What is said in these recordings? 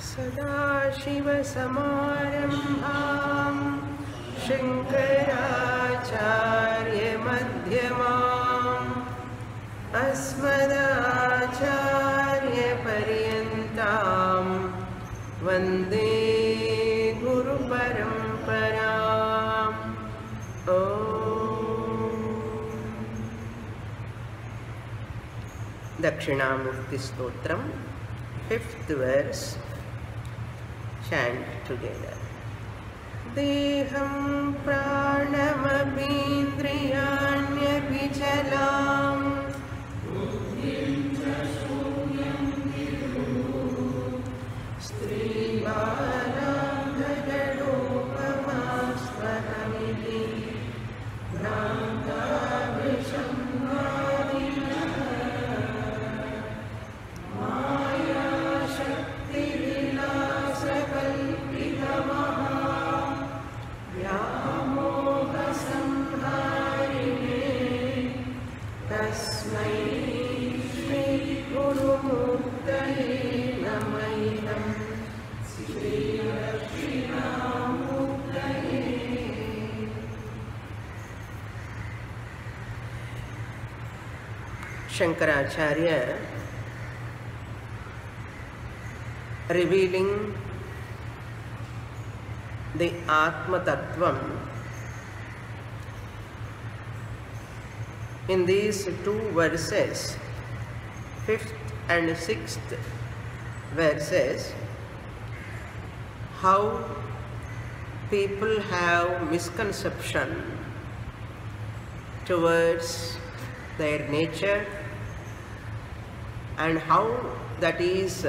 सदाशिवसमारम्भां शङ्कराचार्यमध्यमाम् अस्मदाचार्यपर्यन्तां वन्दे गुरुपरम्पराम्। Dakshinamurti Stotram, 5th verse, chant together. Deham pranamabindriyanyapi chalam Stribalam jagadopamaspahamihi Brahma Shankaracharya revealing the Atma Tattvam in these two verses, 5th and 6th verses, how people have misconception towards their nature and how that is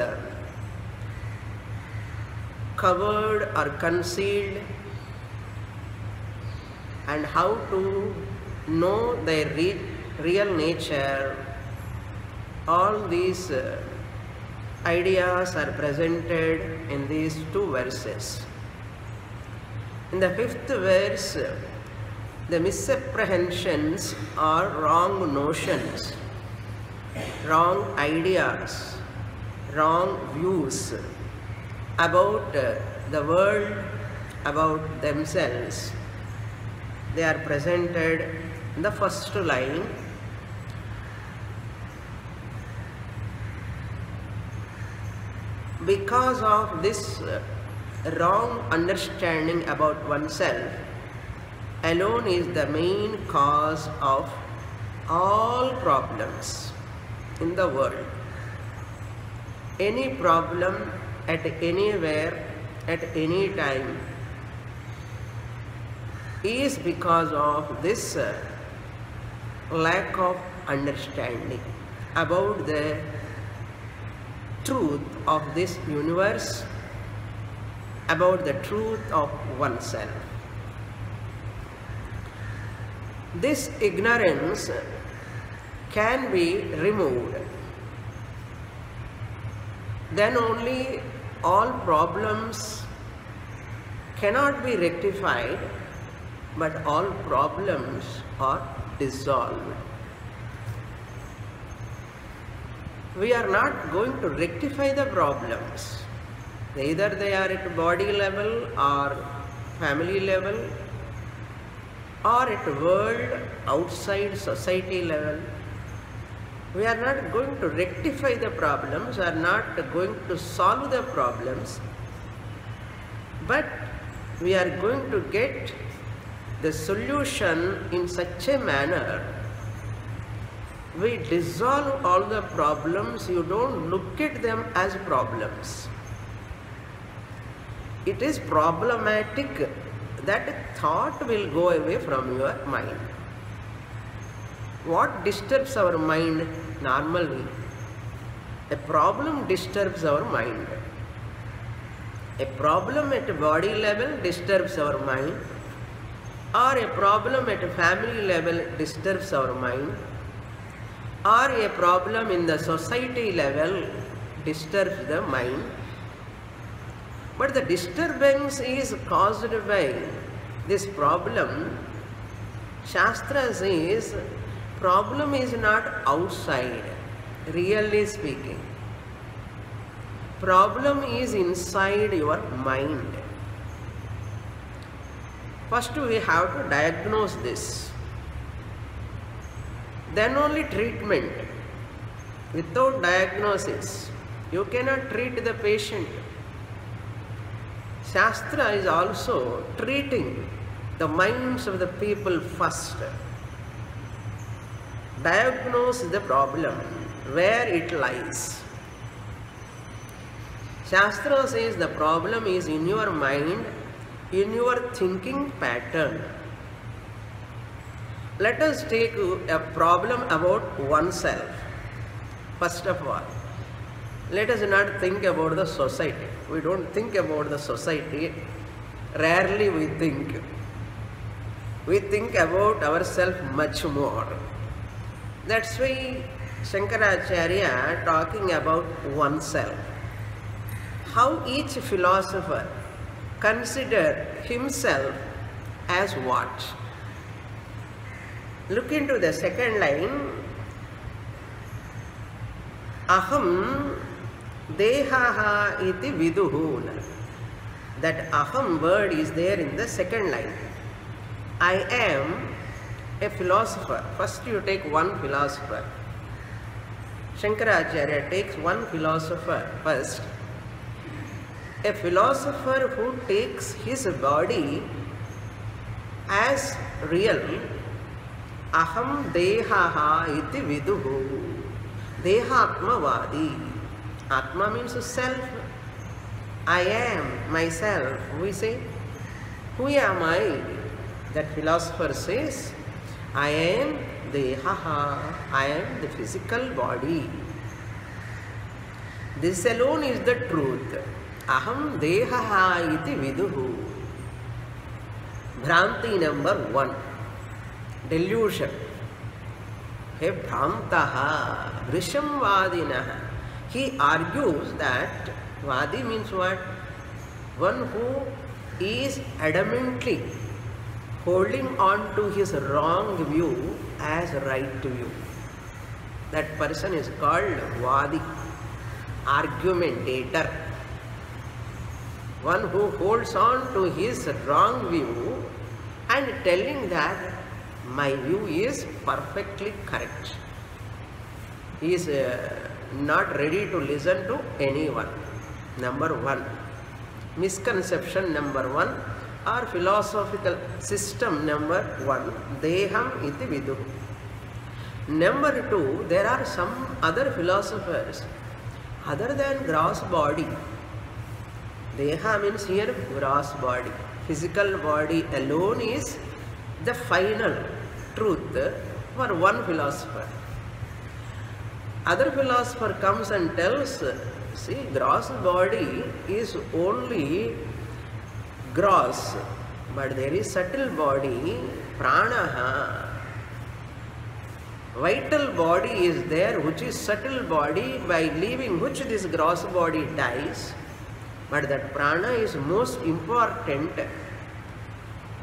covered or concealed, and how to know their real nature. All these ideas are presented in these two verses. In the 5th verse, the misapprehensions or wrong notions, wrong ideas, wrong views about the world, about themselves, they are presented in the first line. Because of this wrong understanding about oneself alone is the main cause of all problems in the world. Any problem at anywhere, at any time, is because of this lack of understanding about the truth of this universe, about the truth of oneself. This ignorance can be removed. Then only all problems cannot be rectified, but all problems are dissolved. We are not going to rectify the problems. Either they are at body level or family level or at world outside society level. We are not going to rectify the problems, are not going to solve the problems, but we are going to get the solution in such a manner. We dissolve all the problems. You don't look at them as problems. It is problematic. That thought will go away from your mind. What disturbs our mind normally? A problem disturbs our mind. A problem at a body level disturbs our mind, or a problem at a family level disturbs our mind, or a problem in the society level disturbs the mind. But the disturbance is caused by this problem. Shastra says problem is not outside, really speaking. problem is inside your mind. First we have to diagnose this. Then only treatment. Without diagnosis, you cannot treat the patient. Shastra is also treating the minds of the people first. Diagnose the problem, where it lies. Shastra says the problem is in your mind, in your thinking pattern. Let us take a problem about oneself. First of all, let us not think about the society. We don't think about the society. Rarely we think. We think about ourselves much more. That's why Shankaracharya talking about oneself. How each philosopher consider himself as what? Look into the second line. Aham dehaha iti viduhu. That aham word is there in the second line. I am a philosopher. First you take one philosopher. Shankaracharya takes one philosopher first. A philosopher who takes his body as real. Aham dehaha iti viduhu. Dehatmavadi. Atma means self. I am myself. We say, who am I? That philosopher says, I am dehaha. I am the physical body. This alone is the truth. Aham dehaha iti viduhu. Bhranti number 1. Delusion. He bhrantaha, vrishamvadinaha. He argues that vadi means what? One who is adamantly holding on to his wrong view as right view. That person is called vadi, argumentator. One who holds on to his wrong view and telling that my view is perfectly correct. He is not ready to listen to anyone. Number 1. Misconception number 1 or philosophical system number 1. Deham iti viduhu. Number 2. There are some other philosophers other than gross body. Deha means here gross body. Physical body alone is the final truth for one philosopher. Other philosopher comes and tells, see, gross body is only gross, but there is subtle body, pranaha. Vital body is there, which is subtle body, by leaving which this gross body dies. But that prana is most important.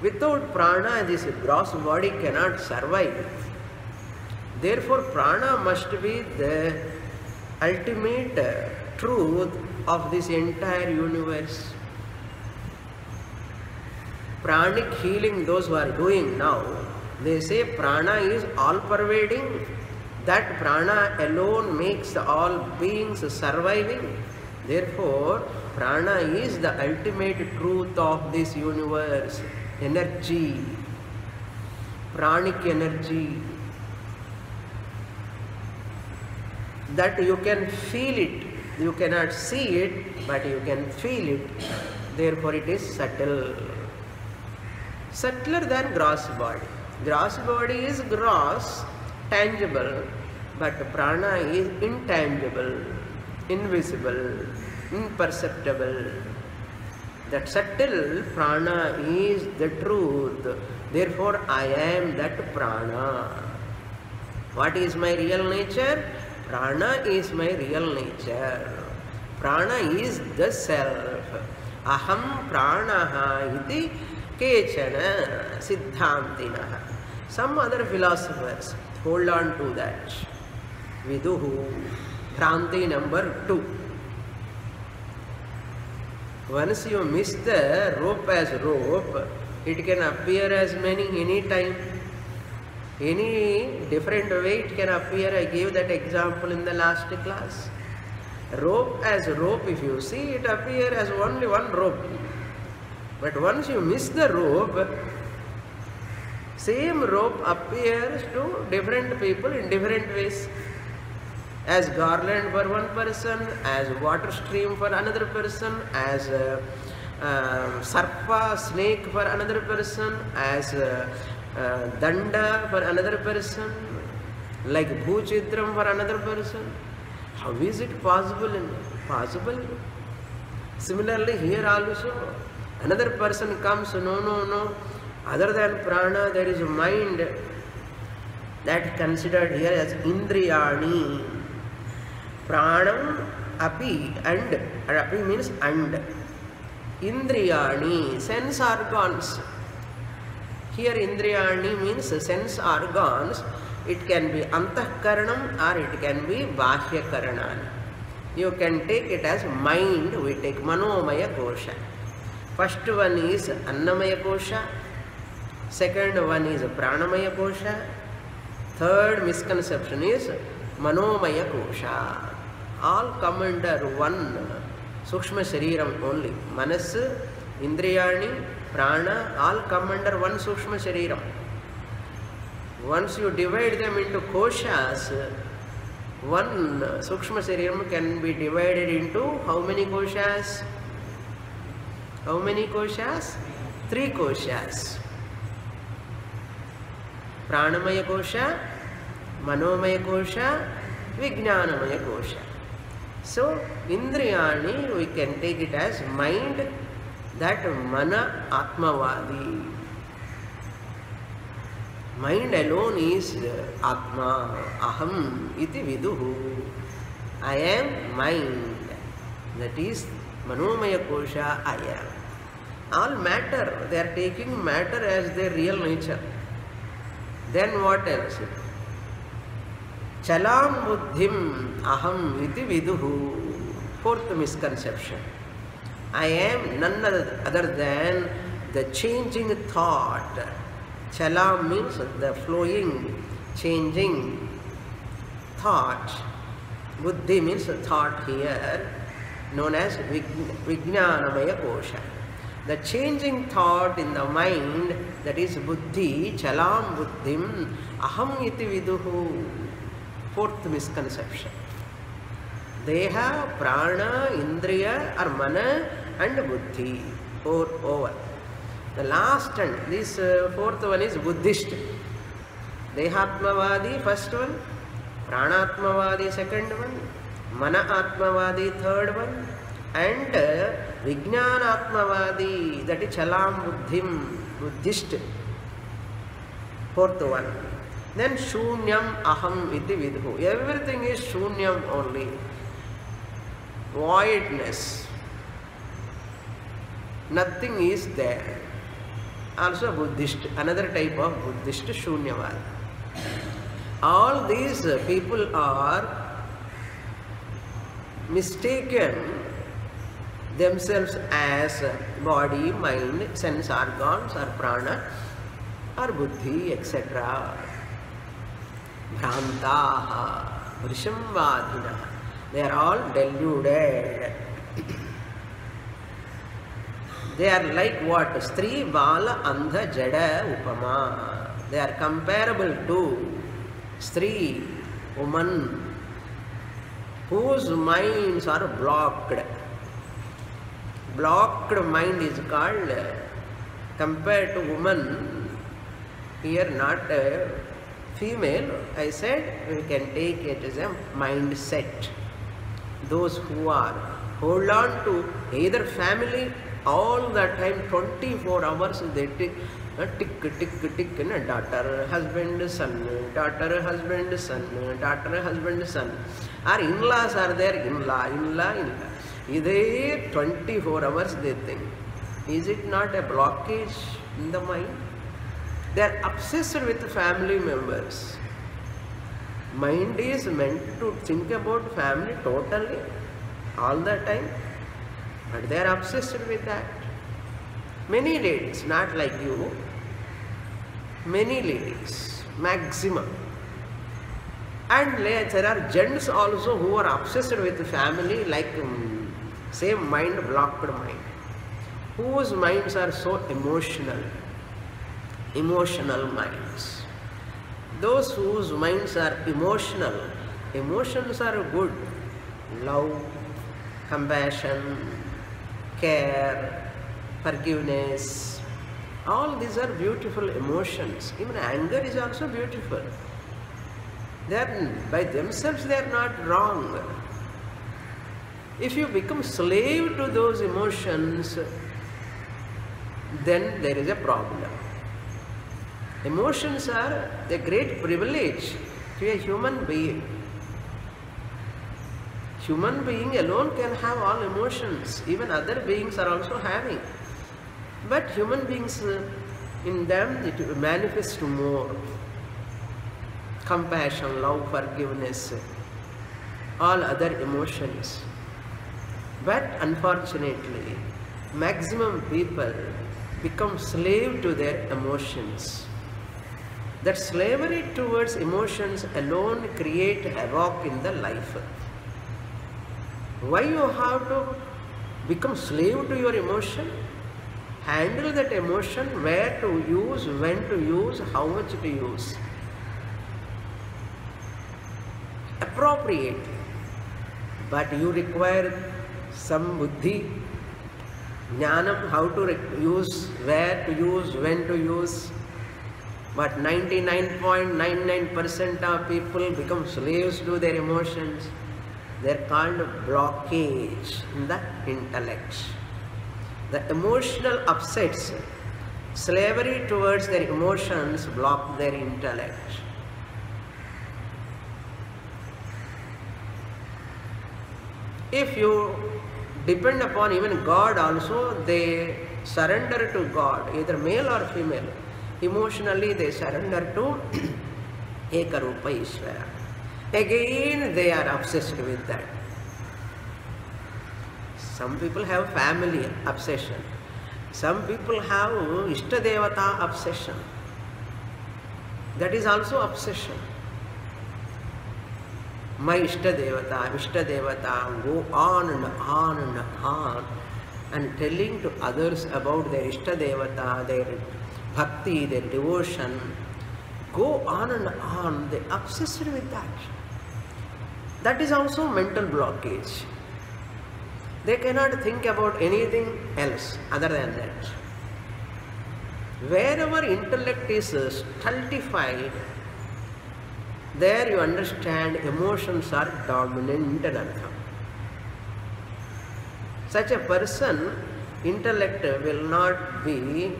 Without prana, this gross body cannot survive. Therefore, prana must be the ultimate truth of this entire universe. Pranic healing, those who are doing now, they say prana is all-pervading. That prana alone makes all beings surviving. Therefore, prana is the ultimate truth of this universe. Energy, pranic energy, that you can feel it. You cannot see it, but you can feel it. Therefore, it is subtle. Subtler than gross body. Gross body is gross, tangible, but prana is intangible, invisible, imperceptible. That subtle prana is the truth. Therefore, I am that prana. What is my real nature? Prana is my real nature. Prana is the self. Aham pranaha iti kechana siddhantinaha. Some other philosophers hold on to that. Viduhu. Bhranti number 2. Once you miss the rope as rope, it can appear as many any time. Any different way it can appear. I gave that example in the last class. Rope as rope, if you see, it appears as only one rope. But once you miss the rope, same rope appears to different people in different ways. As garland for one person, as water stream for another person, as sarpa, snake for another person, as danda for another person, like bhuchidram for another person. How is it possible? Possible. Similarly, here also, another person comes, no. Other than prana, there is a mind that considered here as indriyani. Pranam, api, and api means and. Indriyani, sense organs. Here indriyani means sense organs. It can be antahkaranam or it can be bahyakaranam. You can take it as mind. We take manomaya kosha. First one is annamaya kosha. Second one is pranamaya kosha. Third misconception is manomaya kosha. All come under one sukshma shariram only. Manas, indriyani, prana, all come under one sukshma shariram. Once you divide them into koshas, one sukshma shariram can be divided into how many koshas? How many koshas? 3 koshas. Pranamaya kosha, manomaya kosha, vijnanamaya kosha. So, indriyani, we can take it as mind, that mana atmavadi. Mind alone is atma, aham iti viduhu. I am mind. That is manomaya kosha, I am. All matter, they are taking matter as their real nature. Then what else? Chalam buddhim aham iti viduhu. Fourth misconception. I am none other than the changing thought. Chalam means the flowing, changing thought. Buddhi means thought here, known as vijnanamaya kosha. The changing thought in the mind, that is buddhi, chalam buddhim, aham iti viduhu. Fourth misconception. Deha, prana, indriya or mana and buddhi. Over. The last and this fourth one is Buddhist. Dehatmavadi first one, Pranatmavadi second one, Mana-atmavadi third one, and Vijnanatmavadi, that is Chalam Buddhim, Buddhist, fourth one. Then Shunyam Aham iti vidhu. Everything is Shunyam only. Voidness. Nothing is there. Also Buddhist, another type of Buddhist Shunyavad. All these people are mistaken themselves as body, mind, sense organs or prana or buddhi, etc. Bhrantaha, Vrishambadhina. They are all deluded. They are like what? Stri, Bala, Andha, Jada, Upama. They are comparable to Stri, woman, whose minds are blocked. Blocked mind is called, compared to woman, here not a female, I said we can take it as a mindset. Those who are hold on to either family all the time, 24 hours they take tick in a daughter, husband, son, daughter, husband, son, daughter, husband, son. Our in-laws are there, in-law. They 24 hours they think. Is it not a blockage in the mind? They are obsessed with family members. Mind is meant to think about family totally, all the time. but they are obsessed with that. Many ladies, not like you, many ladies, maximum. And there are gents also who are obsessed with the family, like same mind, blocked mind, whose minds are so emotional minds. Those whose minds are emotional, emotions are good, love, compassion, care, forgiveness, all these are beautiful emotions. Even anger is also beautiful. They are, by themselves they are not wrong. If you become slave to those emotions, then there is a problem. Emotions are a great privilege to a human being. Human being alone can have all emotions. Even other beings are also having. But human beings, in them it manifests more. Compassion, love, forgiveness, all other emotions. But unfortunately, maximum people become slave to their emotions. That slavery towards emotions alone create havoc in the life. Why you have to become slave to your emotion? Handle that emotion, where to use, when to use, how much to use. Appropriately. But you require some buddhi, jnanam, how to use, where to use, when to use. But 99.99% of people become slaves to their emotions. They are called blockage in the intellect. The emotional upsets, slavery towards their emotions block their intellect. If you depend upon even God also, they surrender to God, either male or female. Emotionally they surrender to Ekarupa Ishvara. Again they are obsessed with that. Some people have family obsession. Some people have Ishtadevata obsession. That is also obsession. My Ishtadevata, go on and on and on, and telling to others about their Ishtadevata, their bhakti, their devotion. Go on and on, they are obsessed with that. That is also mental blockage. They cannot think about anything else other than that. Wherever intellect is stultified, there you understand emotions are dominant in artham. Such a person, intellect will not be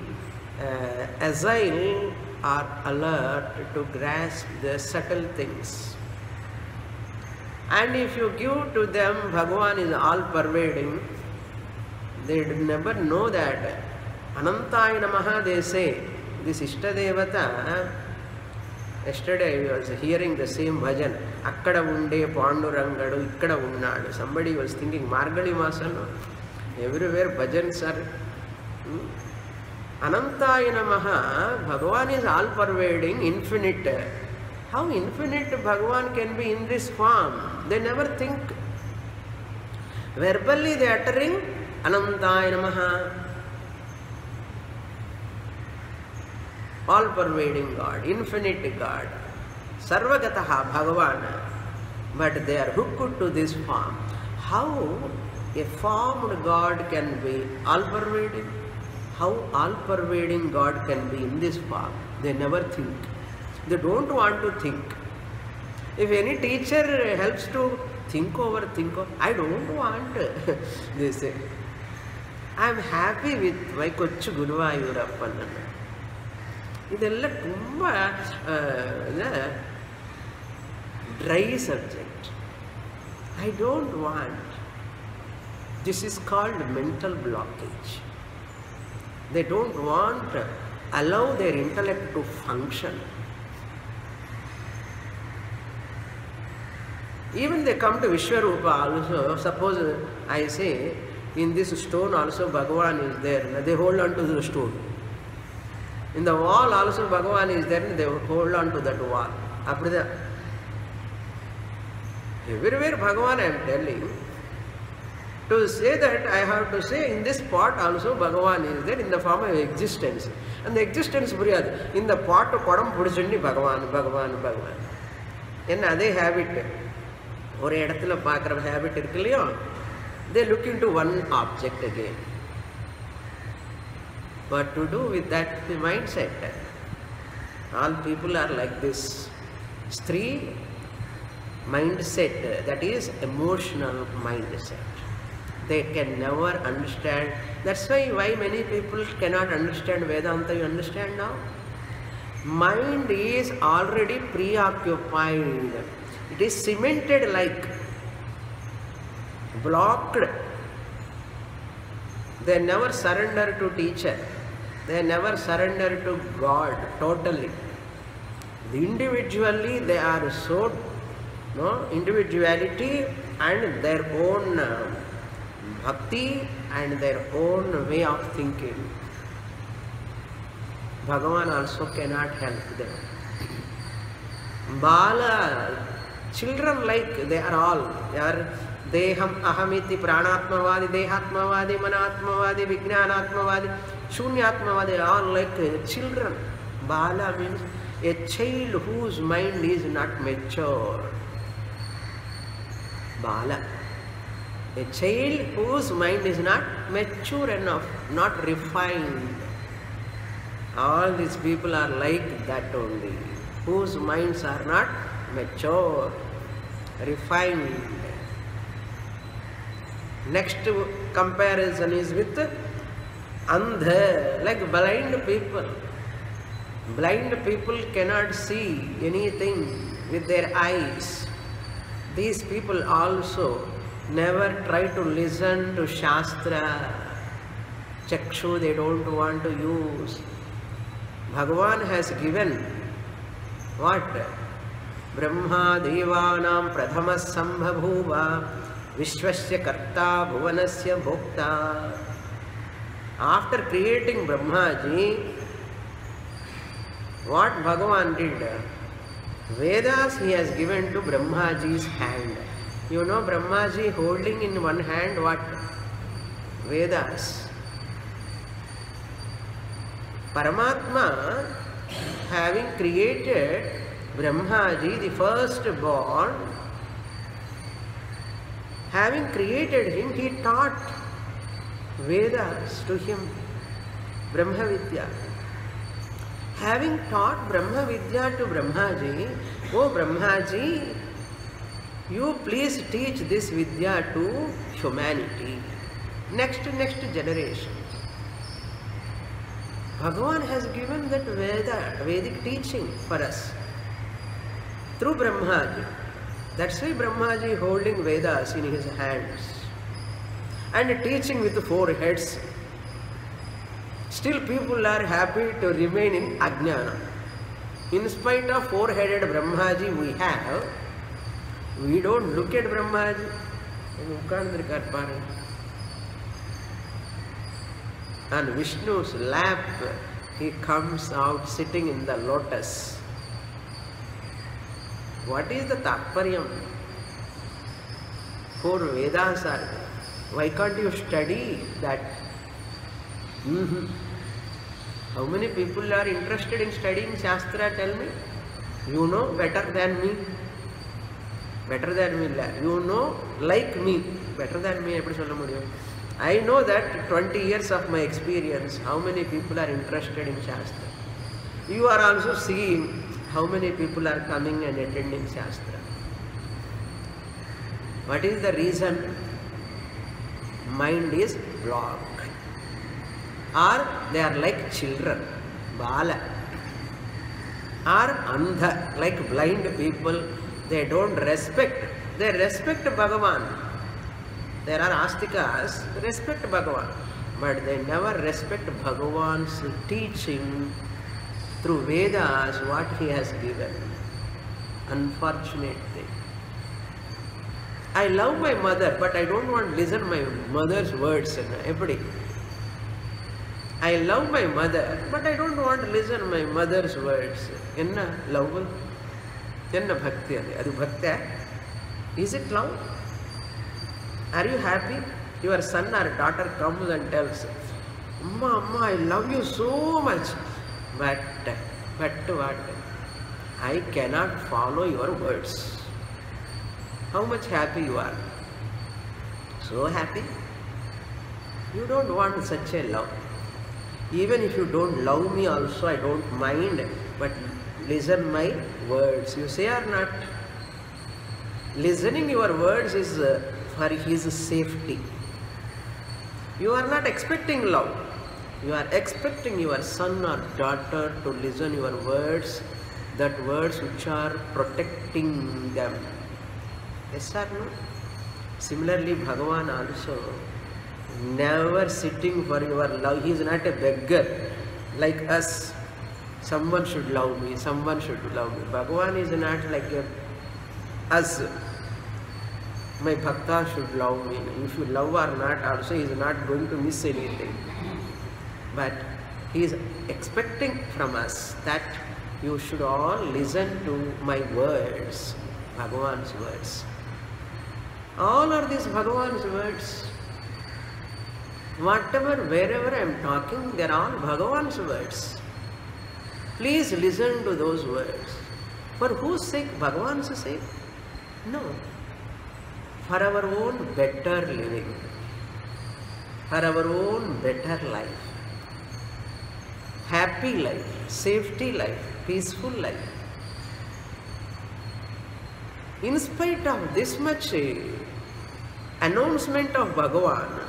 agile or alert to grasp the subtle things. And if you give to them Bhagavan is all pervading, they never know that. Anantaya Namaha, they say, this Ishtadevata, yesterday I was hearing the same bhajan, Akkada unde Pandurangadu, Ikkada unnadu. Somebody was thinking, Margali Masano, everywhere bhajans are. Anantaya Namaha, Bhagavan is all pervading, infinite. How infinite Bhagavan can be in this form? They never think. Verbally they are uttering Anantaya Namaha. All pervading God, infinite God, Sarvagataha Bhagavan. But they are hooked to this form. How a formed God can be all pervading? How all pervading God can be in this form? They never think. They don't want to think. If any teacher helps to think over, I don't want, they say. I am happy with my Kochu Guruvayurappan. ಇದೆಲ್ಲ ತುಂಬ dry subject. I don't want. This is called mental blockage. They don't want to allow their intellect to function. Even they come to Vishwarupa also, suppose I say, in this stone also Bhagavan is there. They hold on to the stone. In the wall also Bhagavan is there. They hold on to that wall. Everywhere Bhagavan I am telling. To say that, I have to say in this pot also Bhagavan is there in the form of existence. And the existence puriyadu. In the pot padam pudichundi Bhagavan, Bhagavan, Bhagavan. In adhe habit. Or edathila paakra habit irukilliyo. They look into one object again. What to do with that mindset? All people are like this. Stree mindset, that is emotional mindset. They can never understand. That's why many people cannot understand Vedanta. You understand now? Mind is already preoccupied. It is cemented, like blocked. They never surrender to teacher. They never surrender to God totally. Individually they are so individuality and their own bhakti and their own way of thinking. Bhagavan also cannot help them. Bala, children like they are all. They are Deham, Ahamiti, Pranatmavadi, Dehatmavadi, Manatmavadi, Vijnanatmavadi, Shunyatmavadi, all like children. Bala means a child whose mind is not mature. Bala. A child whose mind is not mature enough, not refined. All these people are like that only, whose minds are not mature, refined. Next comparison is with andha, like blind people. Blind people cannot see anything with their eyes. These people also never try to listen to Shastra. Chakshu they don't want to use. Bhagavan has given what? Brahma Devanam Pradhamas Sambhabhuva Vishwasya Karta Bhuvanasya Bhokta. After creating Brahmaji, what Bhagavan did? Vedas he has given to Brahmaji's hand. You know Brahmaji holding in one hand what? Vedas. Paramatma having created Brahmaji, the first born, having created him, he taught Vedas to him, Brahma Vidya. Having taught Brahma Vidya to Brahmaji, oh Brahmaji, you please teach this Vidya to humanity, next generation. Bhagavan has given that Vedic teaching for us through Brahmaji. That's why Brahmaji holding Vedas in his hands and teaching with 4 heads. Still people are happy to remain in Ajnana. In spite of 4-headed Brahmaji we have, we don't look at Brahmaji. On Vishnu's lap, he comes out sitting in the lotus. What is the Tatparyam? 4 Vedas are there. Why can't you study that? How many people are interested in studying Shastra? Tell me. You know better than me. Better than me. You know like me. Better than me. I know that 20 years of my experience, how many people are interested in Shastra. You are also seeing how many people are coming and attending Shastra. What is the reason? Mind is blocked. Or they are like children, Bala. Or Andha, like blind people. They don't respect. They respect Bhagavan. There are Astikas, respect Bhagavan, but they never respect Bhagavan's teaching through Vedas, what he has given. Unfortunate thing. I love my mother, but I don't want to listen my mother's words. I love my mother, but I don't want to listen my mother's words. Enna love? Enna bhakti adu bhakti? Is it love? Are you happy? Your son or daughter comes and tells, Amma, I love you so much. But what? I cannot follow your words. How much happy you are? So happy? You don't want such a love. Even if you don't love me also, I don't mind, but listen my words. You say or not? Listening your words is for his safety. You are not expecting love. You are expecting your son or daughter to listen your words, that words which are protecting them. Yes or no? Similarly, Bhagavan also never sitting for your love. He is not a beggar like us. Someone should love me, someone should love me. Bhagavan is not like us. My bhakta should love me. If you love or not, also he is not going to miss anything. But he is expecting from us that you should all listen to my words, Bhagavan's words. All are these Bhagavan's words. Whatever, wherever I am talking, they are all Bhagavan's words. Please listen to those words. For whose sake? Bhagavan's sake? No. For our own better living. For our own better life. Happy life, safety life, peaceful life. In spite of this much announcement of Bhagavan,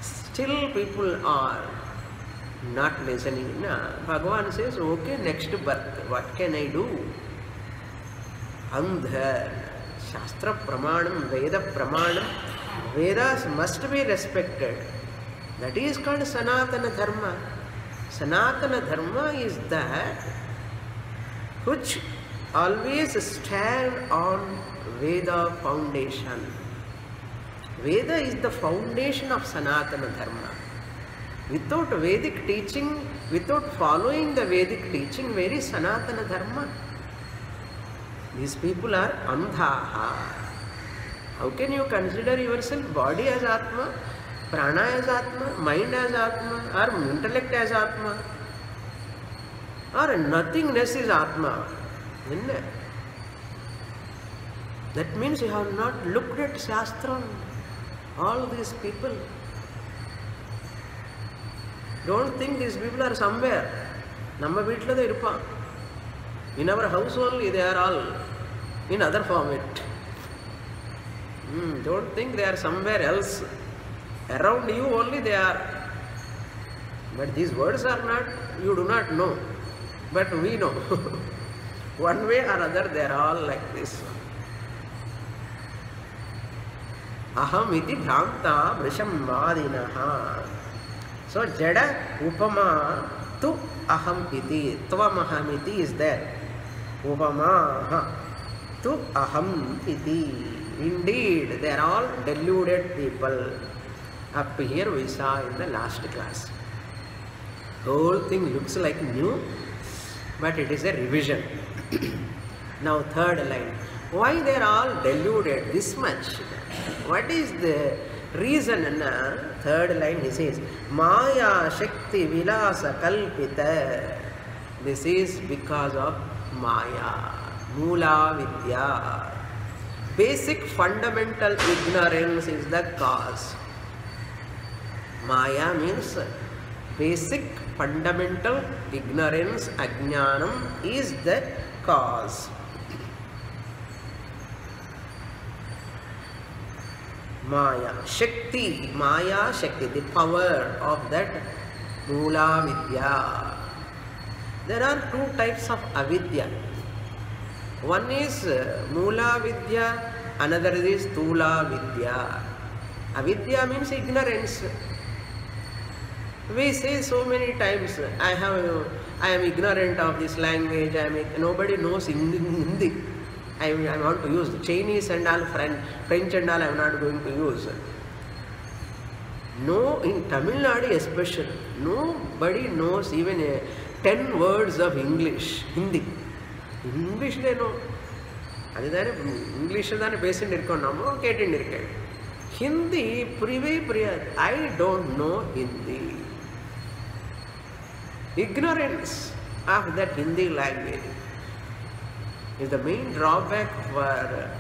still people are not listening. Bhagavan says, okay, next birth, what can I do? Andha, Shastra Pramanam, Veda Pramanam, Vedas must be respected. That is called Sanatana Dharma. Sanatana Dharma is that which always stand on Veda foundation. Veda is the foundation of Sanatana Dharma. Without Vedic teaching, without following the Vedic teaching, where is Sanatana Dharma? These people are Andhaha. How can you consider yourself body as Atma, Prana as Atma, mind as Atma, or intellect as Atma, or nothingness is Atma? That means you have not looked at Shastra. All these people. Don't think these people are somewhere. Namma veetla they iruppa. In our house only they are all in other format. Don't think they are somewhere else. Around you only they are. But these words are not, you do not know. But we know. One way or other they are all like this. Aham iti bhranta vrisham vadinaha. So jada upama tu aham iti. Tvam aham iti is there. Upama tu aham iti. Indeed, they are all deluded people. Up here we saw in the last class. The whole thing looks like new, but it is a revision. Now third line. Why they are all deluded this much? What is the reason? Third line he says, Maya Shakti Vilasa Kalpita. This is because of Maya, Mula Vidya. Basic fundamental ignorance is the cause. Maya means basic fundamental ignorance, ajnanam is the cause. Maya, Shakti, Maya Shakti, the power of that Mula Vidya. There are two types of avidya. One is Mula Vidya, another is Tula Vidya. Avidya means ignorance. We say so many times, I am ignorant of this language, nobody knows Hindi. I want to use Chinese and all, French and all I am not going to use. No, in Tamil Nadu especially, nobody knows even 10 words of English, Hindi. English they know. English is based in Hindi, I don't know Hindi. Ignorance of that Hindi language is the main drawback for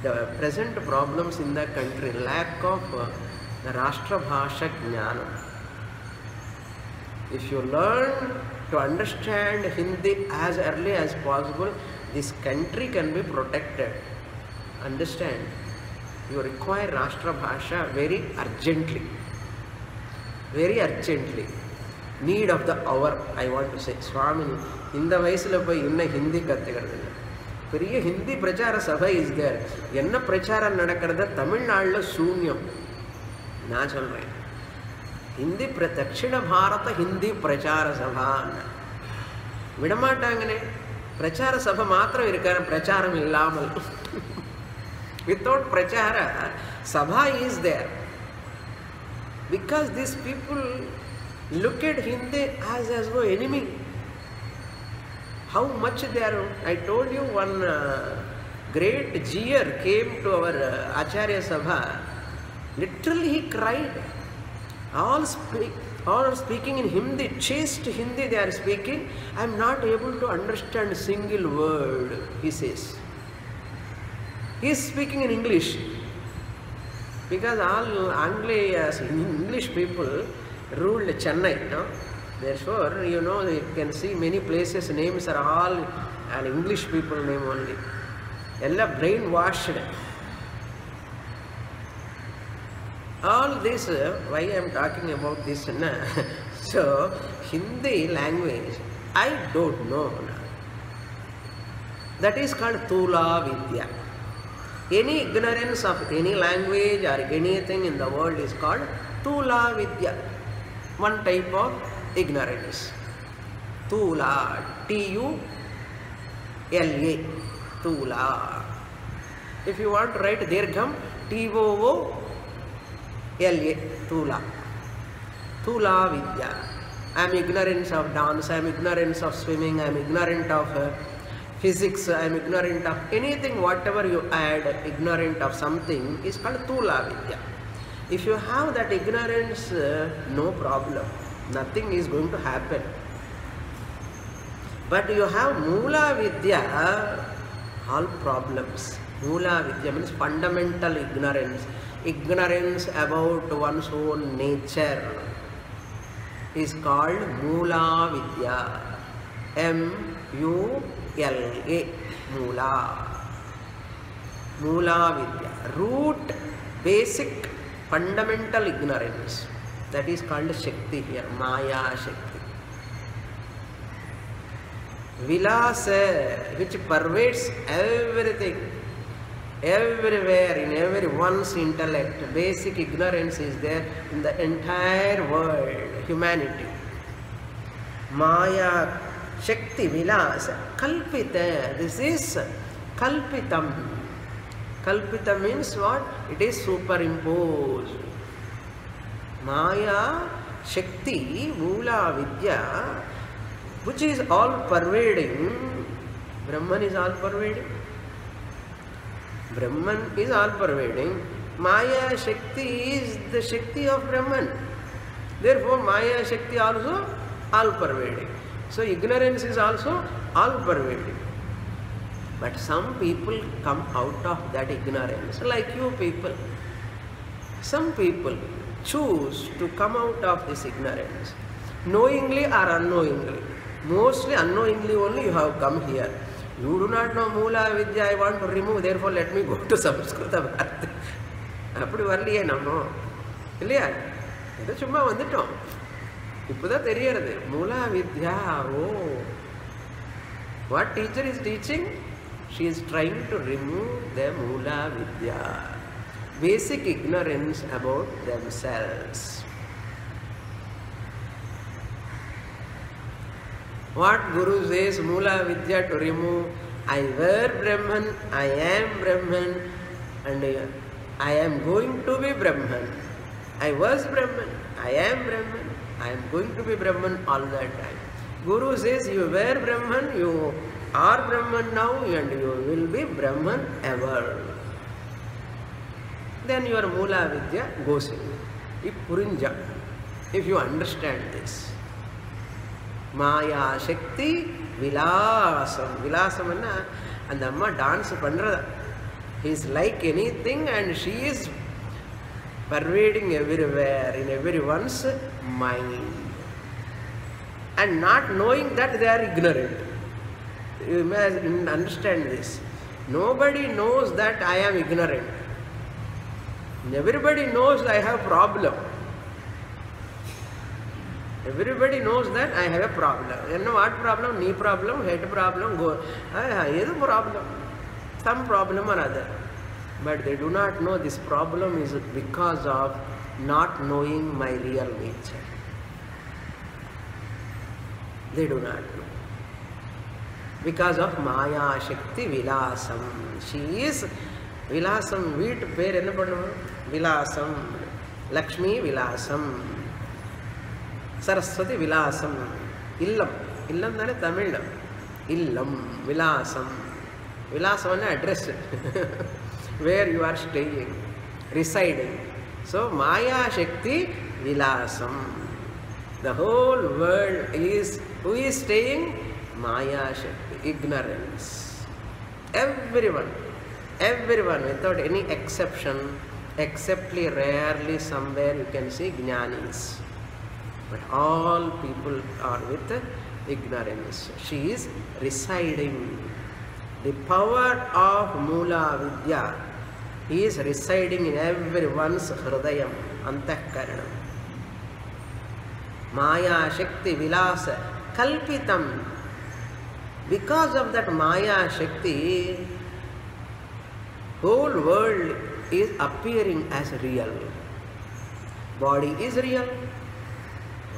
the present problems in the country, lack of the Rashtra Bhasha Jnana. If you learn to understand Hindi as early as possible, this country can be protected. Understand? You require Rashtra Bhasha very urgently. Very urgently. Need of the hour, I want to say. Swami, in the Vaisala poi inna Hindi kathikiradilla. Periya Hindi Prachara Sabha is there. Enna Prachara nadakkarada Tamil Nadu Shunyam. Na solren. Hindi Dakshina Bharata Hindi Prachara Sabha. Vidamaatangane. Prachara Sabha matra irukkaru, Pracharam illamal. Without Prachara, Sabha is there. Because these people look at Hindi as an enemy. How much they are. I told you one great jeer came to our Acharya Sabha. Literally he cried. All speaking in Hindi, chaste Hindi they are speaking. I am not able to understand a single word, he says. He is speaking in English. Because all English people ruled Chennai. No? Therefore, you know, you can see many places names are all an English people name only. Ella brainwashed. All this, why I am talking about this? So, Hindi language, I don't know. That is called Tula Vidya. Any ignorance of any language or anything in the world is called Tula Vidya. One type of ignorance. Tula, T-U-L-A, Tula. If you want to write Dirgham, T-O-O-L-A, Tula. Tula Vidya. I am ignorant of dance, I am ignorant of swimming, I am ignorant of physics, I am ignorant of anything, whatever you add, ignorant of something is called Tula Vidya. If you have that ignorance, no problem. Nothing is going to happen. But you have Mula Vidya, all problems. Mula Vidya means fundamental ignorance. Ignorance about one's own nature is called Mula Vidya. M-U-L-A, Mula. Mula Vidya. Root, basic, fundamental ignorance. That is called Shakti here, Maya Shakti. Vilasa, which pervades everything, everywhere, in everyone's intellect. Basic ignorance is there in the entire world, humanity. Maya Shakti Vilasa, Kalpita. This is Kalpitam. Kalpita means what? It is superimposed. Maya, Shakti, Mula Vidya, which is all pervading. Brahman is all pervading. Brahman is all pervading. Maya Shakti is the Shakti of Brahman. Therefore, Maya Shakti also all pervading. So, ignorance is also all pervading. But some people come out of that ignorance, like you people. Some people choose to come out of this ignorance, knowingly or unknowingly. Mostly unknowingly only you have come here. You do not know Mula Vidya, I want to remove, therefore let me go to Samskrita Bharati. Apdi varliye nammo. Illaya? Idu chumma vandittom. Ippuda theriyaradu. Mula Vidya, oh. What teacher is teaching? She is trying to remove the Mula Vidya. Basic ignorance about themselves. What Guru says, Mula Vidya to remove, I were Brahman, I am Brahman, and I am going to be Brahman. I was Brahman, I am Brahman, I am going to be Brahman all that time. Guru says you were Brahman, you are Brahman now, and you will be Brahman ever. Then your Mula Vidya goes in. Purinja, if you understand this. Maya Shakti Vilasam. Vilasam anna, and the Amma dance pandra. He is like anything and she is pervading everywhere in everyone's mind. And not knowing that they are ignorant. You must understand this. Nobody knows that I am ignorant. Everybody knows I have a problem. Everybody knows that I have a problem. You know what problem? Knee problem, head problem, any problem. Some problem or other. But they do not know this problem is because of not knowing my real nature. They do not know. Because of Maya Shakti Vilasam. She is Vilasam. Wheat pair enna pannum? Vilasam. Lakshmi Vilasam. Saraswati Vilasam. Illam. Illam is Tamil. Illam. Vilasam. Vilasam is address. Where you are staying, residing. So Maya Shakti Vilasam. The whole world is, who is staying? Maya Shakti, ignorance. Everyone without any exception, exceptly rarely somewhere you can see Jnanis. But all people are with ignorance. She is residing. The power of Mula Vidya is residing in everyone's Hridayam, Antahkaranam. Maya Shakti Vilasa Kalpitam. Because of that Maya Shakti, whole world is appearing as real. Body is real,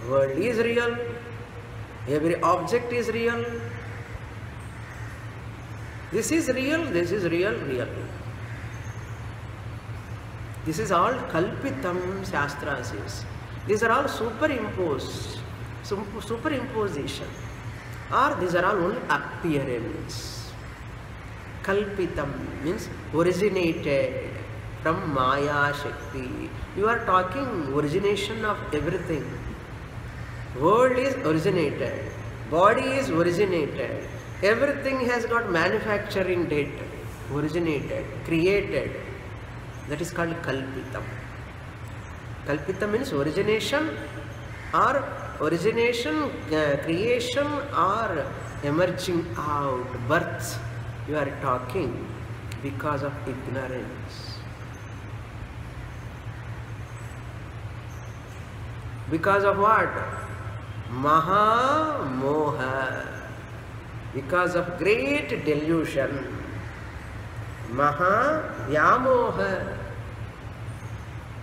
world is real, every object is real. This is real, this is real, real. This is all Kalpitam, Shastra says. These are all superimposed, superimposition. Or these are all only appearance. Kalpitam means originated from Maya Shakti. You are talking origination of everything. World is originated. Body is originated. Everything has got manufacturing date. Originated, created. That is called Kalpitam. Kalpitam means origination or origination, creation or emerging out, birth. You are talking because of ignorance. Because of what? Maha Moha. Because of great delusion. Maha Vyamoha.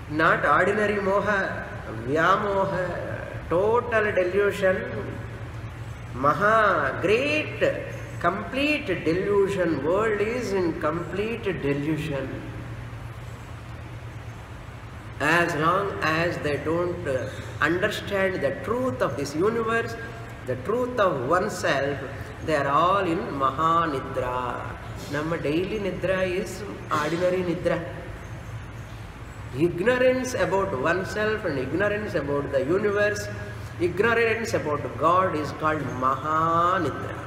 Not ordinary moha, Vyamoha, total delusion. Maha, great, complete delusion. World is in complete delusion. As long as they don't understand the truth of this universe, the truth of oneself, they are all in Maha Nidra. Namma daily Nidra is ordinary Nidra. Ignorance about oneself and ignorance about the universe, ignorance about God is called Mahanidra.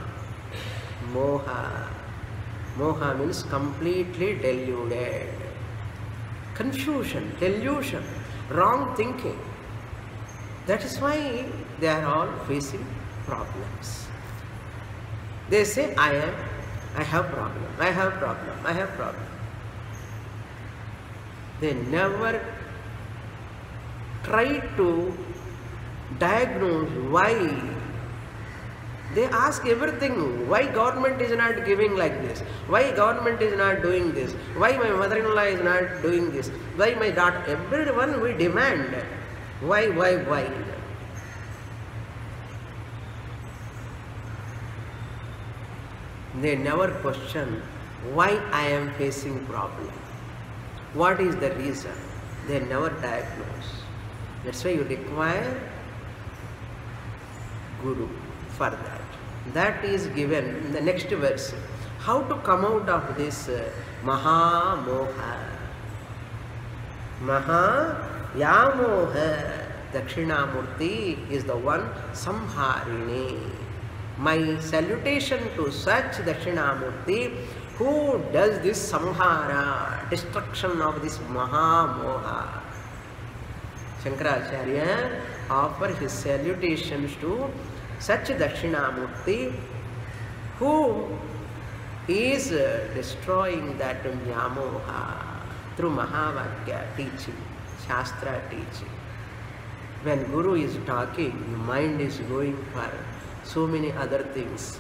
Moha. Moha means completely deluded. Confusion, delusion, wrong thinking. That is why they are all facing problems. They say, I have problem, I have problem, I have problem. They never try to diagnose why. They ask everything. Why government is not giving like this? Why government is not doing this? Why my mother-in-law is not doing this? Why my daughter? Everyone we demand. Why? They never question why I am facing problem. What is the reason? They never diagnose. That's why you require Guru for that. That is given in the next verse. How to come out of this Maha Moha? Maha Yamoha. Dakshinamurti is the one Samharini. My salutation to such Dakshinamurti who does this samhara, destruction of this Mahamoha. Shankaracharya offer his salutations to such Dakshinamurti who is destroying that Vyamoha through Mahavakya teaching, Shastra teaching. When Guru is talking, the mind is going for so many other things.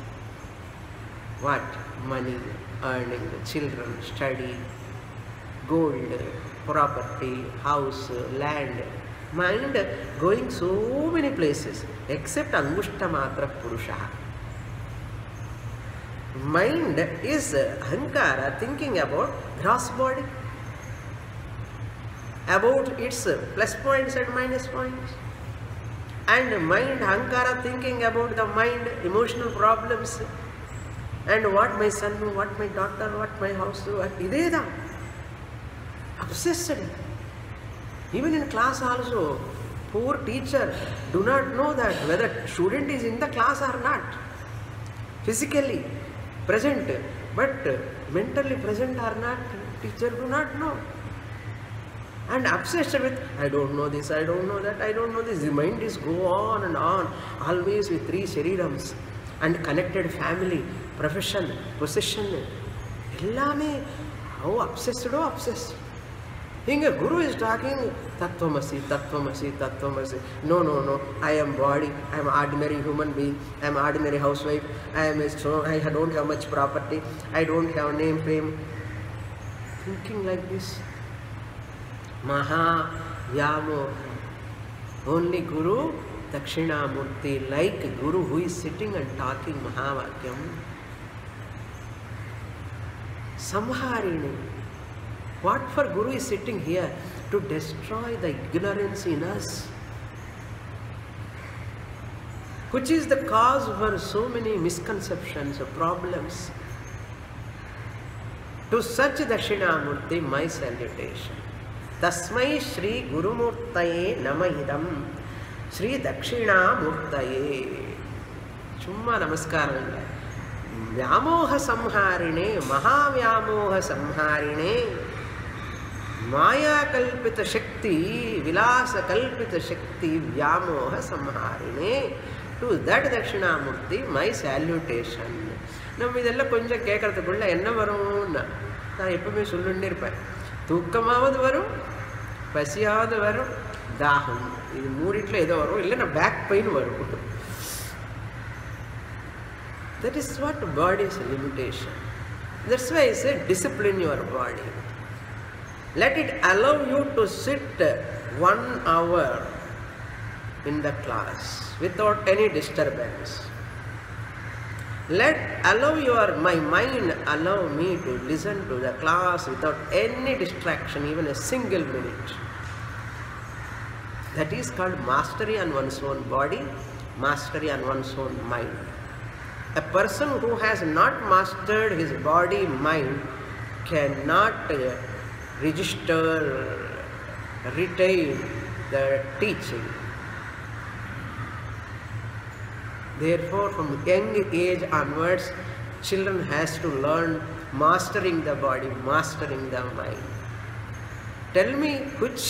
What? Money, earning, children, study, gold, property, house, land. Mind going so many places except Angushta Matra Purusha. Mind is Ahankara thinking about gross body, about its plus points and minus points. And mind, Ahankara thinking about the mind, emotional problems. And what my son, what my daughter, what my house, what ideda. Obsessed. Even in class also, poor teacher do not know that whether student is in the class or not. Physically present, but mentally present or not, teacher do not know. And obsessed with, I don't know this, I don't know that, I don't know this. The mind is go on and on, always with three sharirams and connected family, profession, possession. Ellame, how obsessed, oh obsessed. Here Guru is talking, Tattvamasi, Tattvamasi, Tattvamasi. No, no, no, I am body, I am ordinary human being, I am ordinary housewife, I don't have much property, I don't have name, fame. Thinking like this. Maha Vyamo. Only Guru, Dakshinamurti, like Guru who is sitting and talking Mahavakyam. Samharini. What for Guru is sitting here? To destroy the ignorance in us, which is the cause for so many misconceptions, problems. To such Dakshinamurti, my salutation. Tasmai Shri Gurumurtaye Namayidam Shri Dakshinamurtaye. Chumma Namaskaram. Vyamoha Samharine, Mahavyamoha Samharine. Maya Kalpita Shakti, Vilasa Kalpita Shakti, Vyamoha Samharine. To that Dakshinamurti, my salutation. Now, we will konja kekkradhukkulla enna varum na eppume sollundirpen தூக்கமாவது வரும், பசியாவது வரும், தாகம். இது மூடிட்டுல ஏதோ வரும், இல்லைன்னா back pain வரும். That is what body's limitation. That's why I say discipline your body. Let it allow you to sit 1 hour in the class without any disturbance. My mind allow me to listen to the class without any distraction, even a single minute. That is called mastery on one's own body, mastery on one's own mind. A person who has not mastered his body, mind, cannot register, retain the teaching. Therefore, from young age onwards, children has to learn mastering the body, mastering the mind. Tell me which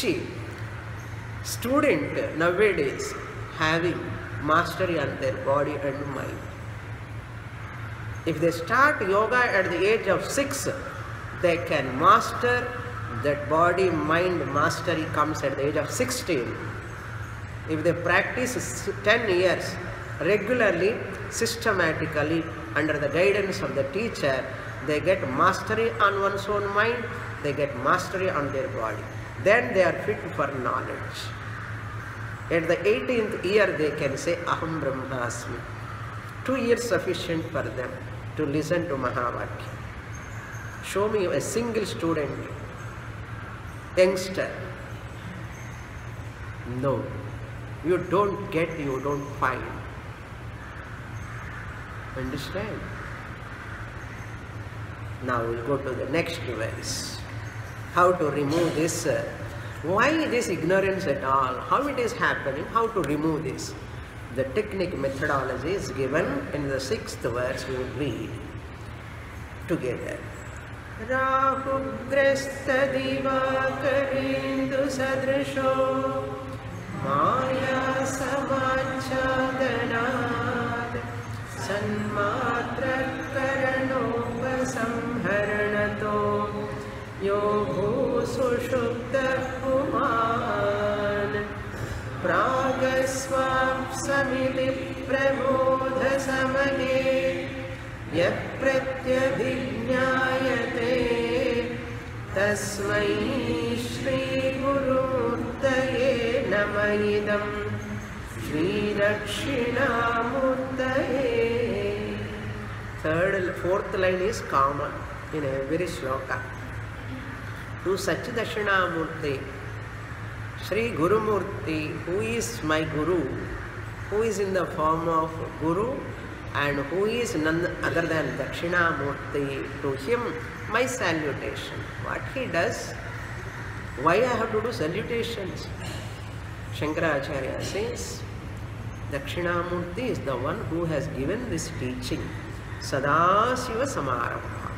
student nowadays having mastery on their body and mind. If they start yoga at the age of 6, they can master that body, mind mastery comes at the age of 16. If they practice 10 years, regularly, systematically, under the guidance of the teacher, they get mastery on one's own mind, they get mastery on their body. Then they are fit for knowledge. At the 18th year, they can say, Aham Brahmasmi. 2 years sufficient for them. to listen to Mahavakya. Show me a single student, youngster. No. You don't get, you don't find. Understand? Now we'll go to the next verse. How to remove this, why this ignorance at all, how it is happening, how to remove this. The technique methodology is given in the 6th verse. We will read together. Rahugrasta divakarindu sadrisho Maya samachchadanad Sanmatra karanopasambharanato Yobhu sushupta puman Pragaswam samiti prabodha samane Yah pratyabhinyayate Tasmai Shri Gurumurtaye Namayidam Shri Dakshinamurtaye. Fourth line is common in every shloka. To Satchidakshinamurti, Shri Gurumurti, who is my Guru, who is in the form of Guru, and who is none other than Dakshinamurti, to him my salutation. What he does, why I have to do salutations? Shankaracharya says, Dakshinamurti is the one who has given this teaching, Sadasiva Samarambha.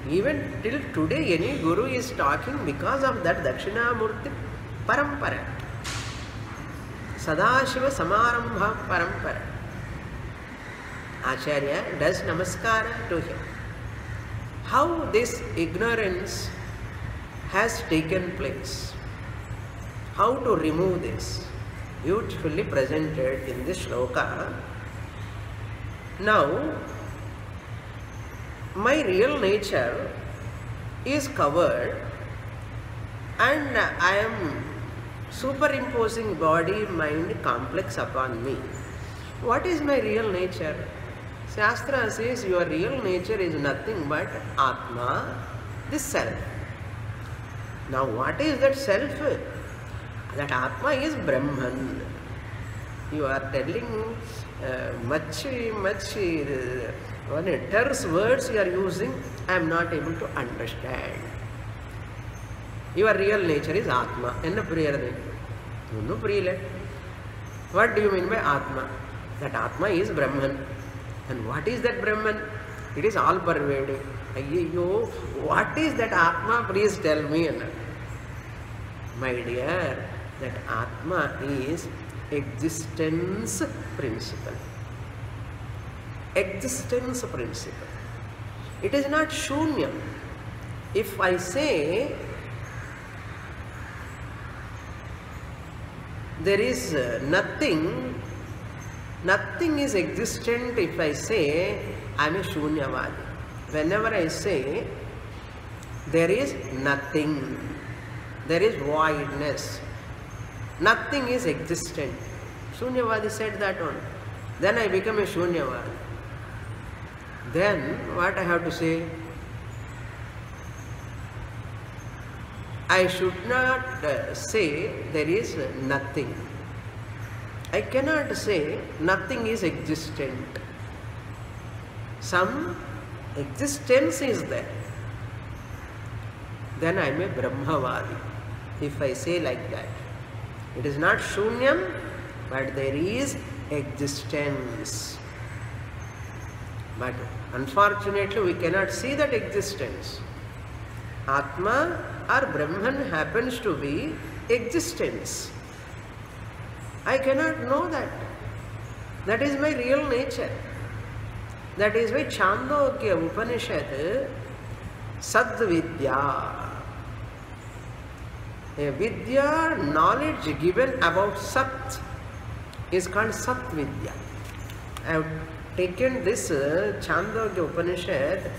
Even till today, any Guru is talking because of that Dakshinamurti Parampara. Sadashiva Samarambha Parampara. Acharya does namaskara to him. How this ignorance has taken place? How to remove this? Beautifully presented in this shloka. Now, my real nature is covered and I am superimposing body-mind complex upon me. What is my real nature? Shastra says your real nature is nothing but Atma, this self. Now what is that self? That Atma is Brahman. You are telling much terse words you are using, I am not able to understand. Your real nature is Atma. What do you mean by Atma? That Atma is Brahman. And what is that Brahman? It is all pervading. What is that Atma? Please tell me. My dear, that Atma is existence principle. Existence principle. It is not Shunyam. If I say there is nothing, nothing is existent. If I say I am a Shunyavadi. Whenever I say there is nothing, there is voidness, nothing is existent. Shunyavadi said that one. Then I become a Shunyavadi. Then what I have to say? I should not say there is nothing. I cannot say nothing is existent. Some existence is there. Then I am a Brahmavadi. If I say like that. It is not Shunyam, but there is existence. But unfortunately we cannot see that existence. Atma or Brahman happens to be existence. I cannot know that. That is my real nature. That is why Chandogya Upanishad Sadvidya. A Vidya, knowledge given about Sat, is called Satvidya. I have taken this Chandogya Upanishad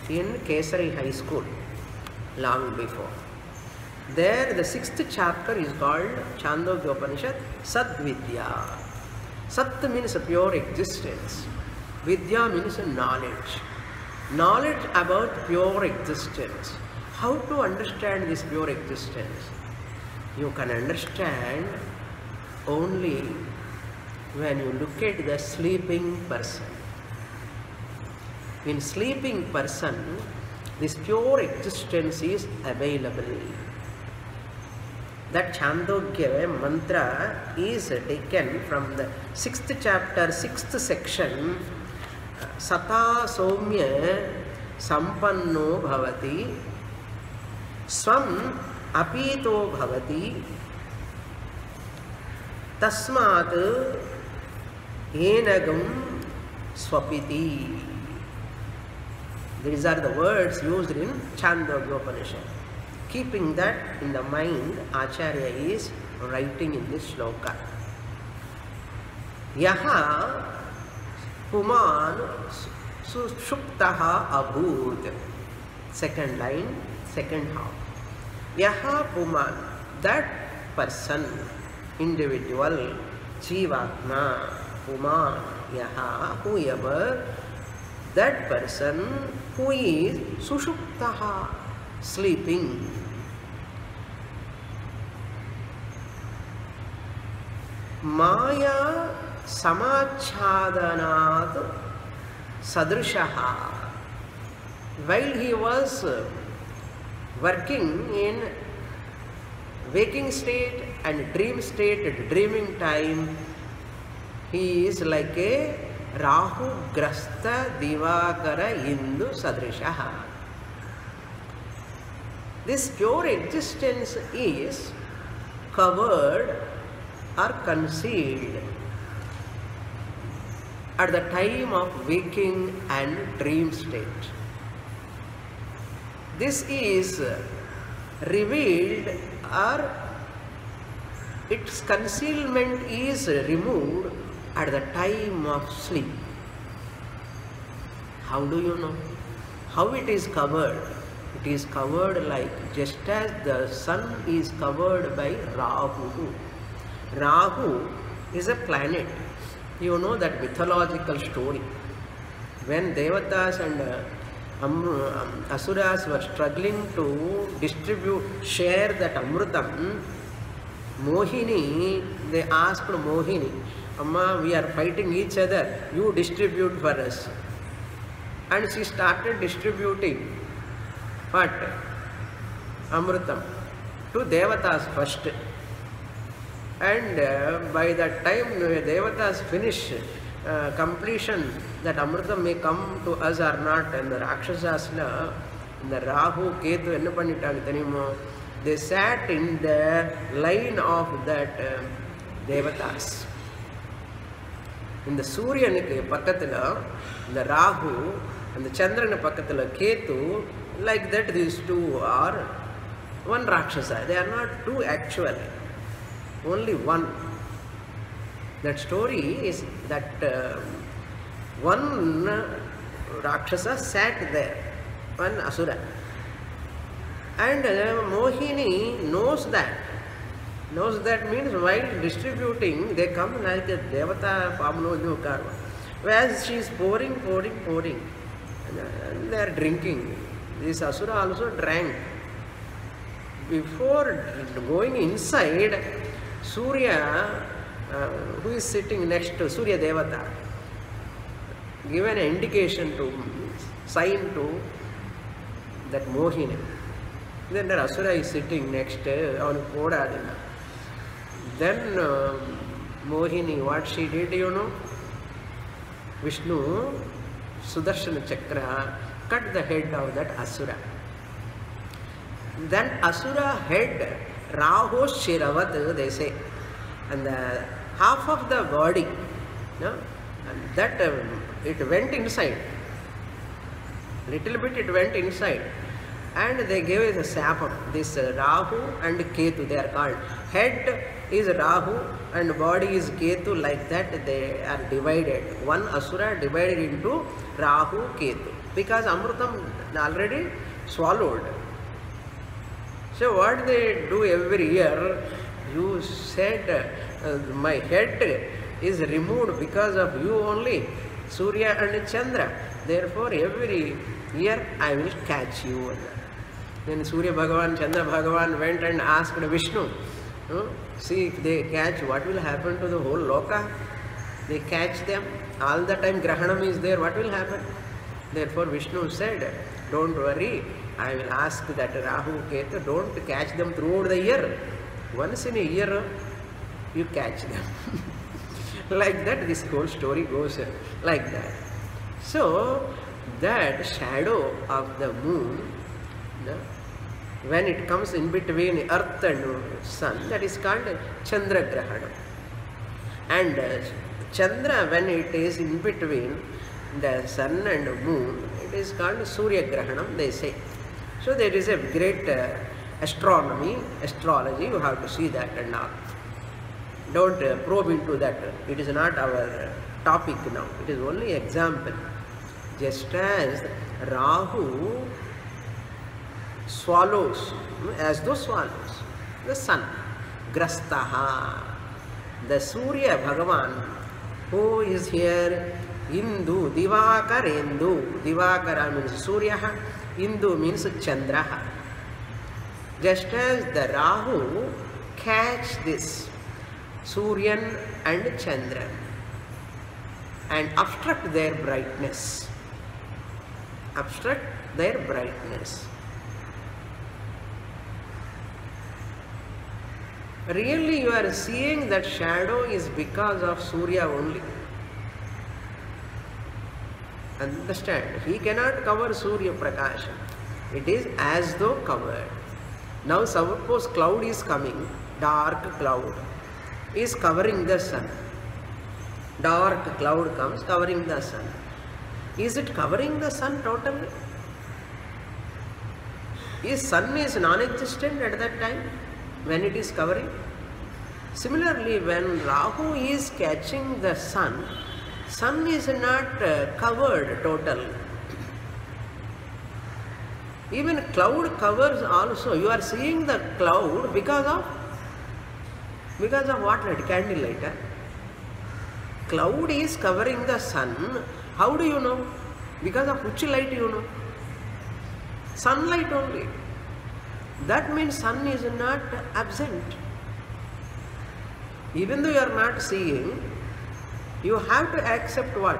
in Kesari High School long before. There the 6th chapter is called Chandogya Upanishad Sadvidya. Sat means pure existence. Vidya means knowledge. Knowledge about pure existence. How to understand this pure existence? You can understand only when you look at the sleeping person. In sleeping person, this pure existence is available. That Chandogya mantra is taken from the 6th chapter, 6th section. Sata Somya Sampanno Bhavati Swam Apito Bhavati Tasmat Enagam Swapiti. These are the words used in Chandogya Upanishad. Keeping that in the mind, Acharya is writing in this shloka. Yaha Puman Sushuptaha Abhut. Second line, second half. Yaha Puman, that person, individual, Jivatma, Puman, Yaha, whoever, that person who is Sushuptaha, sleeping. Maya Samachhadanat Sadrishaha. While he was working in waking state and dream state at dreaming time, he is like a Rahu Grasta Divakara Indu Sadrishaha. This pure existence is covered or concealed at the time of waking and dream state. This is revealed or its concealment is removed at the time of sleep. How do you know? How it is covered? It is covered like just as the sun is covered by Rahu. Rahu is a planet. You know that mythological story. When Devatas and Asuras were struggling to share that Amrutam, Mohini, they asked Mohini, Amma, we are fighting each other, you distribute for us. And she started distributing what? Amrutam to Devatas first. And by that time Devatas finish completion, that Amrutam may come to us or not, and the Rakshasas, the Rahu, Ketu, enna pannitaanga theriyuma, they sat in the line of that Devatas. In the Suryanuku pakkathula, the Rahu, and the Chandrana pakkathula Ketu, like that these two are one Rakshasa. They are not two actually, only one. That story is that one Rakshasa sat there, one Asura. And Mohini knows that. Knows that means while distributing, they come like a Devata Pamno Karma. Whereas she is pouring. And they are drinking. This Asura also drank. Before going inside, Surya, who is sitting next to Surya Devata, given an indication to, sign to that Mohini. Then the Asura is sitting next on Kodadina. Then Mohini, what she did, you know? Vishnu, Sudarshana Chakra, cut the head of that Asura. Then Asura head, Rahu Shiravat, they say. And the half of the body, no? And that it went inside. Little bit it went inside. And they gave it a sapam. This Rahu and Ketu, they are called. Head is Rahu and body is Ketu, like that they are divided. One Asura divided into Rahu, Ketu. Because Amrutam already swallowed. So what they do every year, you said my head is removed because of you only. Surya and Chandra. Therefore, every year I will catch you. Then Surya Bhagavan, Chandra Bhagavan went and asked Vishnu, see, if they catch, what will happen to the whole loka? They catch them, all the time Grahanam is there, what will happen? Therefore Vishnu said, don't worry, I will ask that Rahu, Ketu, don't catch them throughout the year. Once in a year, you catch them. Like that, this whole story goes like that. So, that shadow of the moon, when it comes in between earth and sun, that is called Chandra Grahana. And Chandra, when it is in between the sun and moon, it is called Surya Grahanam, they say. So there is a great astronomy, astrology, you have to see that and all. Don't probe into that, it is not our topic now, it is only example. Just as Rahu swallows, as those swallows, the sun, Grastaha, the Surya Bhagavan, who is here, Indu, Divakarendu, Divakara means Surya, Indu means Chandra. Just as the Rahu catch this Suryan and Chandran and obstruct their brightness. Obstruct their brightness. Really you are seeing that shadow is because of Surya only. Understand? He cannot cover Surya Prakasha. It is as though covered. Now suppose cloud is coming, dark cloud is covering the sun. Dark cloud comes covering the sun. Is it covering the sun totally? Is sun is non-existent at that time when it is covering? Similarly, when Rahu is catching the sun, sun is not covered totally. Even cloud covers also. You are seeing the cloud because of what light? Candlelight. Cloud is covering the sun. How do you know? Because of which light you know? Sunlight only. That means sun is not absent. Even though you are not seeing, you have to accept what?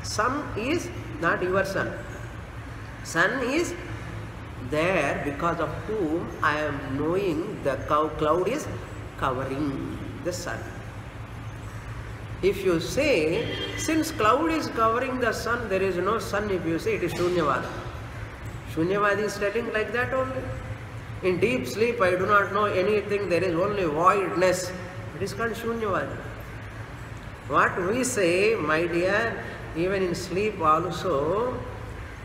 Sun is not your sun. Sun is there because of whom I am knowing the cloud is covering the sun. If you say, since cloud is covering the sun, there is no sun, if you say it is Shunyavada. Shunyavada is telling like that only. In deep sleep, I do not know anything, there is only voidness. It is called Shunyavada. What we say, my dear, even in sleep also,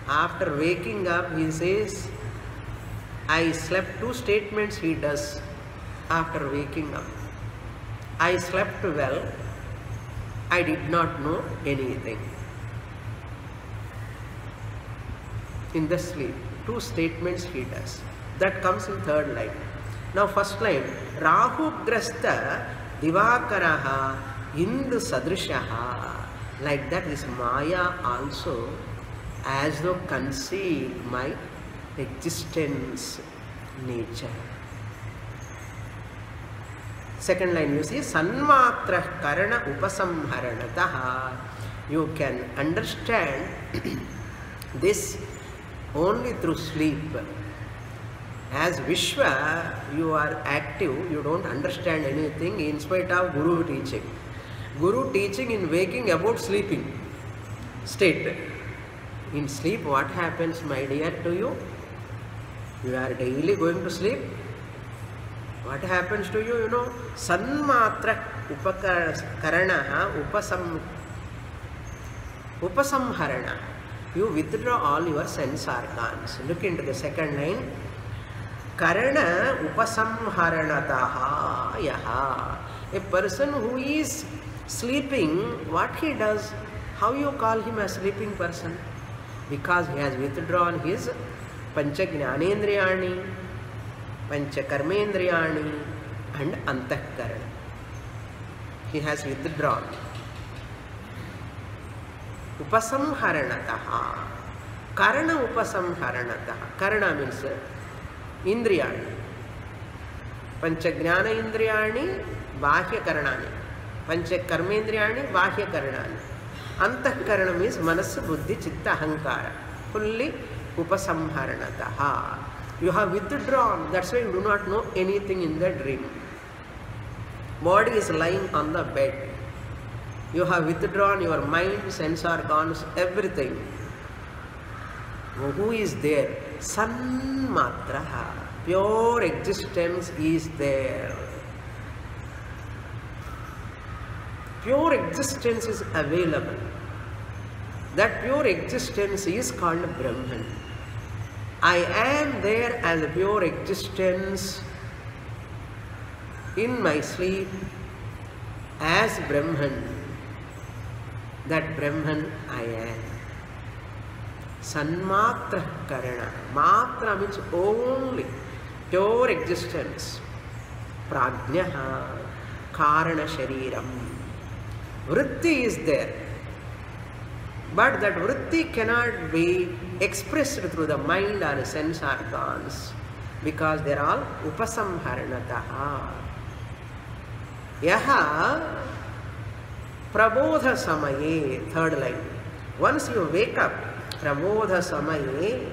after waking up, he says, I slept. Two statements he does after waking up. I slept well. I did not know anything. In the sleep, two statements he does. That comes in third line. Now first line, Rahu Grasta Divakaraha Indu Sadrishaha. Like that, this Maya also as though conceal my existence, nature. Second line you see, Sanmatra Karana Upasamharanataha. You can understand this only through sleep. As Vishwa, you are active, you don't understand anything in spite of Guru teaching. Guru teaching in waking about sleeping state. In sleep, what happens, my dear, to you? You are daily going to sleep. What happens to you, you know? Sanmatra Upakaranaha Upasamharana. You withdraw all your sense organs. Look into the second line. Karana Upasamharanataha Yaha. A person who is sleeping, what he does? How you call him a sleeping person? Because he has withdrawn his Pancha Jnanendriyani, Pancha Karmendriyani and Antahkarana. He has withdrawn. Upasamharanatah. Karana upasamharanatah. Karana means indriyani. Panchagnana indriyani, bahya karanani. Panchakarmendriyani, bahya karanani. Antahkarana means manasa, buddhi, chitta, ahankara. Fully upasamharanatah. You have withdrawn. That's why you do not know anything in the dream. Body is lying on the bed. You have withdrawn your mind, sense organs, everything. Who is there? Sanmatraha. Pure existence is there. Pure existence is available. That pure existence is called Brahman. I am there as a pure existence in my sleep as Brahman. That Brahman I am. Sanmatra Karana. Matra means only. Pure existence. Prajnaha. Karana Shariram. Vritti is there. But that vritti cannot be expressed through the mind or sense organs because they are all upasamharanataha. Yaha prabodha samaye, third line. Once you wake up, prabodha samaye,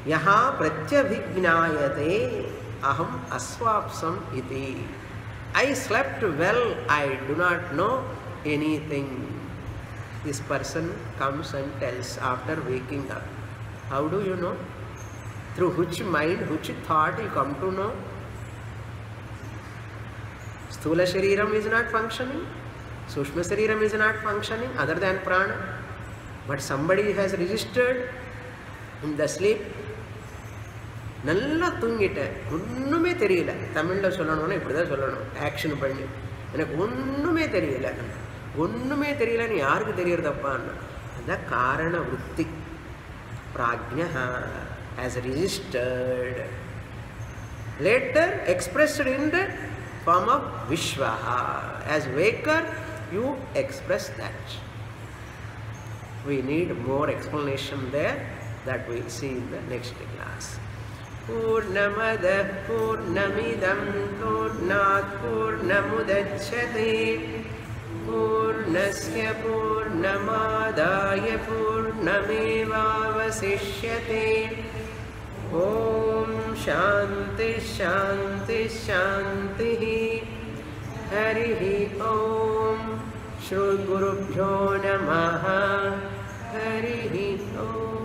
yaha pratyabhignayate aham aswapsam iti. I slept well, I do not know anything. This person comes and tells after waking up. How do you know? Through which mind, which thought you come to know? Sthula Shariram is not functioning. Sushma Shariram is not functioning other than prana. But somebody has registered in the sleep. நல்லா தூங்கிட்டேன், ஒன்றுமே தெரியல. தமிழில் சொல்லணும்னா இப்படி தான் சொல்லணும், action பண்ணி. எனக்கு ஒன்றுமே தெரியல, ஒன்றுமே தெரியலன்னு யாருக்கு தெரியறதப்பான்னு. அதுதான் காரண விருத்தி. Prajna has registered. Later expressed in the form of Vishwaha. As waker, you express that. We need more explanation there, that we will see in the next class. Purnamada Purnamidam Purnat Purnamudachyate Purnasya Purnamadaya Purnamevavasishyate. Om Shanti Shanti Shanti. Harihi Om. Shri Gurubhyo Namaha. Harihi Om.